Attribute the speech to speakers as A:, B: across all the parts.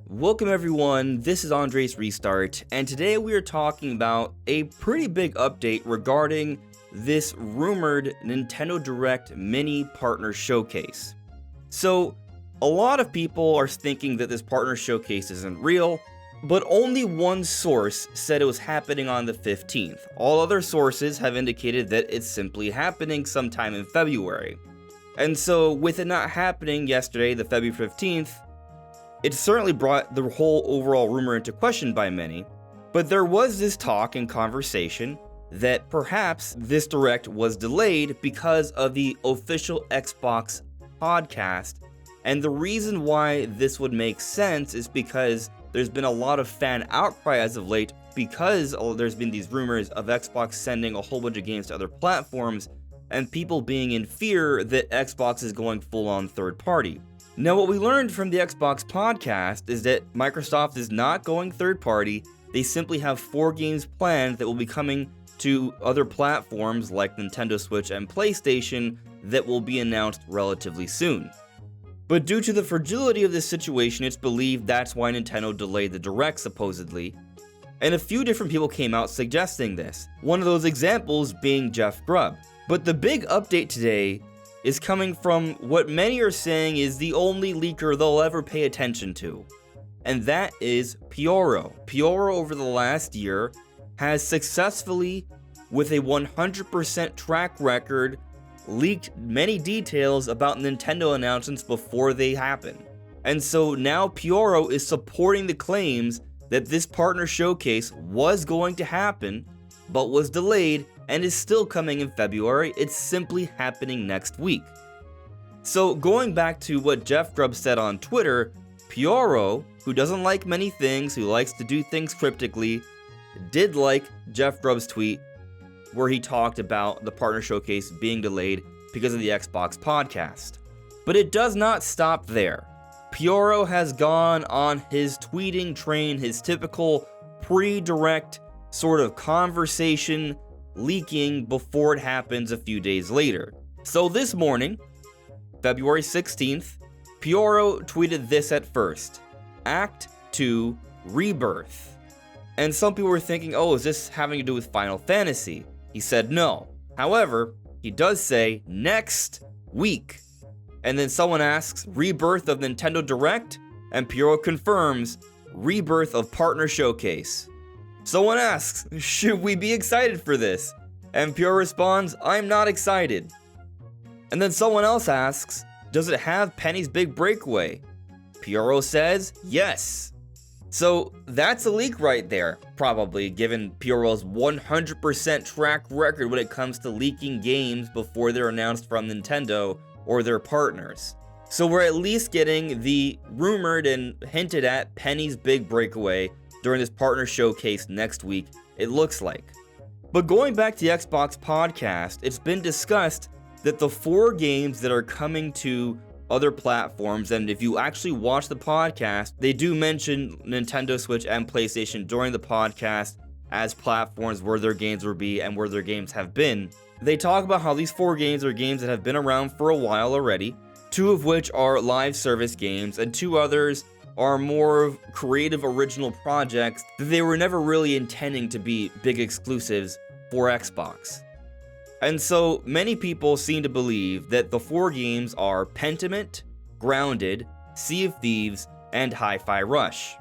A: Welcome everyone, this is Andre's Restart, and today we are talking about a pretty big update regarding this rumored Nintendo Direct mini partner showcase. So, a lot of people are thinking that this partner showcase isn't real, but only one source said it was happening on the 15th. All other sources have indicated that it's simply happening sometime in February. And so, with it not happening yesterday, the February 15th, it certainly brought the whole overall rumor into question by many, but there was this talk and conversation that perhaps this Direct was delayed because of the official Xbox podcast, and the reason why this would make sense is because there's been a lot of fan outcry as of late because there's been these rumors of Xbox sending a whole bunch of games to other platforms, and people being in fear that Xbox is going full-on third-party. Now, what we learned from the Xbox podcast is that Microsoft is not going third-party. They simply have 4 games planned that will be coming to other platforms like Nintendo Switch and PlayStation that will be announced relatively soon. But due to the fragility of this situation, it's believed that's why Nintendo delayed the Direct, supposedly. And a few different people came out suggesting this, one of those examples being Jeff Grubb. But the big update today is coming from what many are saying is the only leaker they'll ever pay attention to, and that is Pyoro. Pyoro over the last year has successfully, with a 100% track record, leaked many details about Nintendo announcements before they happen. And so now Pyoro is supporting the claims that this partner showcase was going to happen, but was delayed and is still coming in February. It's simply happening next week. So going back to what Jeff Grubb said on Twitter, Pyoro, who doesn't like many things, who likes to do things cryptically, did like Jeff Grubb's tweet where he talked about the partner showcase being delayed because of the Xbox podcast. But it does not stop there. Pyoro has gone on his tweeting train, his typical pre-direct sort of conversation leaking before it happens a few days later. So this morning, February 16th, Pyoro tweeted this at first: Act 2 Rebirth. And some people were thinking, oh, is this having to do with Final Fantasy? He said no. However, he does say next week. And then someone asks, Rebirth of Nintendo Direct? And Pyoro confirms, Rebirth of Partner Showcase. Someone asks, should we be excited for this? And Pyoro responds, I'm not excited. And then someone else asks, does it have Penny's Big Breakaway? Pyoro says, yes. So that's a leak right there, probably, given Pyoro's 100% track record when it comes to leaking games before they're announced from Nintendo or their partners. So we're at least getting the rumored and hinted at Penny's Big Breakaway during this partner showcase next week, it looks like. But going back to the Xbox podcast, it's been discussed that the 4 games that are coming to other platforms, and if you actually watch the podcast, they do mention Nintendo Switch and PlayStation during the podcast as platforms where their games will be and where their games have been. They talk about how these 4 games are games that have been around for a while already, 2 of which are live service games, and 2 others are more creative original projects that they were never really intending to be big exclusives for Xbox. And so many people seem to believe that the 4 games are Pentiment, Grounded, Sea of Thieves, and Hi-Fi Rush.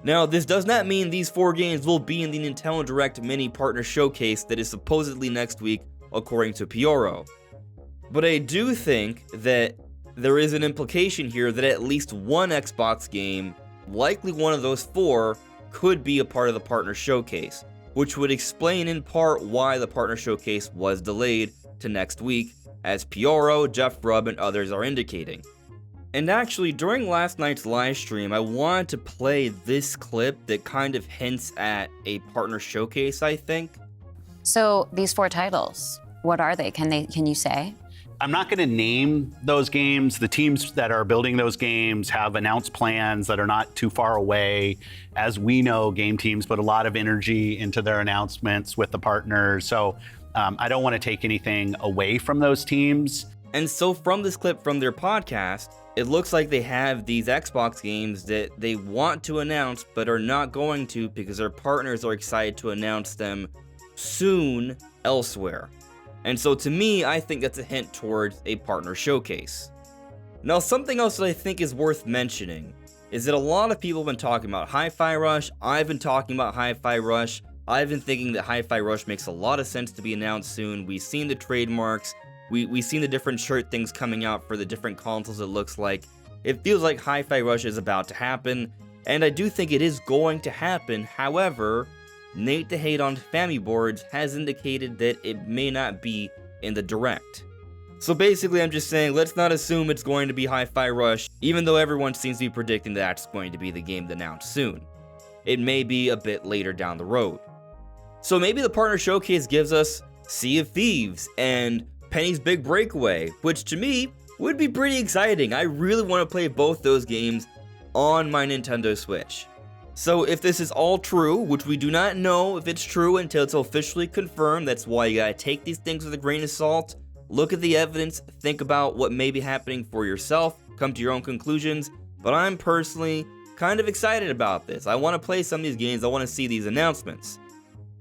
A: Now, this does not mean these 4 games will be in the Nintendo Direct mini partner showcase that is supposedly next week, according to Pyoro. But I do think that there is an implication here that at least one Xbox game, likely one of those 4, could be a part of the partner showcase, which would explain in part why the partner showcase was delayed to next week, as Pyoro, Jeff Grubb, and others are indicating. And actually, during last night's live stream, I wanted to play this clip that kind of hints at a partner showcase, I think.
B: So these 4 titles, what are they? Can you say?
C: I'm not going to name those games. The teams that are building those games have announced plans that are not too far away. As we know, game teams put a lot of energy into their announcements with the partners. So I don't want to take anything away from those teams.
A: And so from this clip from their podcast, it looks like they have these Xbox games that they want to announce but are not going to because their partners are excited to announce them soon elsewhere. And so to me, I think that's a hint towards a partner showcase. Now, something else that I think is worth mentioning is that a lot of people have been talking about Hi-Fi Rush. I've been talking about Hi-Fi Rush. I've been thinking that Hi-Fi Rush makes a lot of sense to be announced soon. We've seen the trademarks. We've seen the different shirt things coming out for the different consoles, it looks like. It feels like Hi-Fi Rush is about to happen, and I do think it is going to happen. However, Nate the Hate on Family Boards has indicated that it may not be in the Direct. So basically, I'm just saying, let's not assume it's going to be Hi-Fi Rush, even though everyone seems to be predicting that's going to be the game announced soon. It may be a bit later down the road. So maybe the Partner Showcase gives us Sea of Thieves and Penny's Big Breakaway, which to me would be pretty exciting. I really want to play both those games on my Nintendo Switch. So if this is all true, which we do not know if it's true until it's officially confirmed, that's why you gotta take these things with a grain of salt, look at the evidence, think about what may be happening for yourself, come to your own conclusions, but I'm personally kind of excited about this. I want to play some of these games, I want to see these announcements.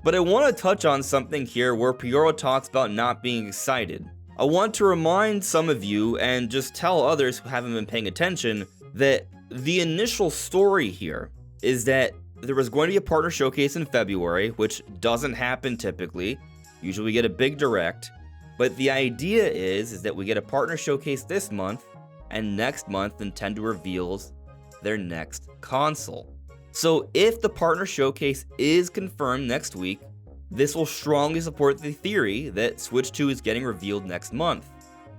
A: But I want to touch on something here where Pyoro talks about not being excited. I want to remind some of you, and just tell others who haven't been paying attention, that the initial story here is that there was going to be a partner showcase in February, which doesn't happen typically. Usually we get a big direct. But the idea is that we get a partner showcase this month, and next month Nintendo reveals their next console. So if the partner showcase is confirmed next week, this will strongly support the theory that Switch 2 is getting revealed next month.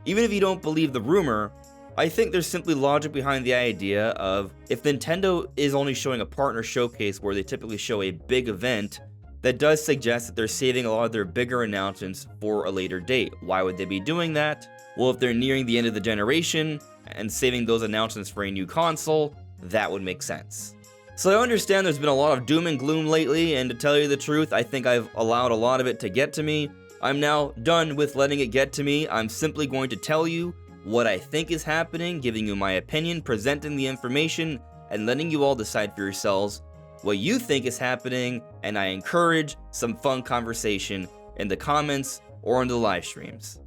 A: Even if you don't believe the rumor, I think there's simply logic behind the idea of if Nintendo is only showing a partner showcase where they typically show a big event, that does suggest that they're saving a lot of their bigger announcements for a later date. Why would they be doing that? Well, if they're nearing the end of the generation and saving those announcements for a new console, that would make sense. So I understand there's been a lot of doom and gloom lately, and to tell you the truth, I think I've allowed a lot of it to get to me. I'm now done with letting it get to me. I'm simply going to tell you what I think is happening, giving you my opinion, presenting the information, and letting you all decide for yourselves what you think is happening, and I encourage some fun conversation in the comments or on the live streams.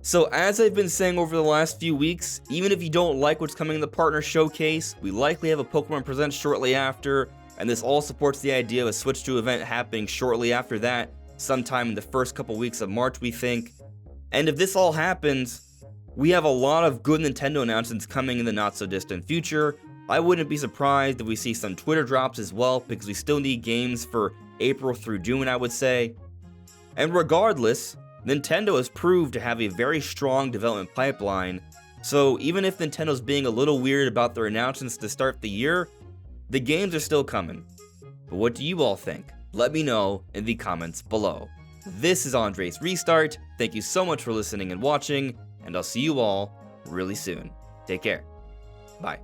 A: So as I've been saying over the last few weeks, even if you don't like what's coming in the partner showcase, we likely have a Pokemon Presents shortly after, and this all supports the idea of a Switch 2 event happening shortly after that, sometime in the first couple weeks of March we think. And if this all happens, we have a lot of good Nintendo announcements coming in the not so distant future. I wouldn't be surprised if we see some Twitter drops as well, because we still need games for April through June, I would say. And regardless, Nintendo has proved to have a very strong development pipeline, so even if Nintendo's being a little weird about their announcements to start the year, the games are still coming. But what do you all think? Let me know in the comments below. This is Andre's Restart. Thank you so much for listening and watching, and I'll see you all really soon. Take care. Bye.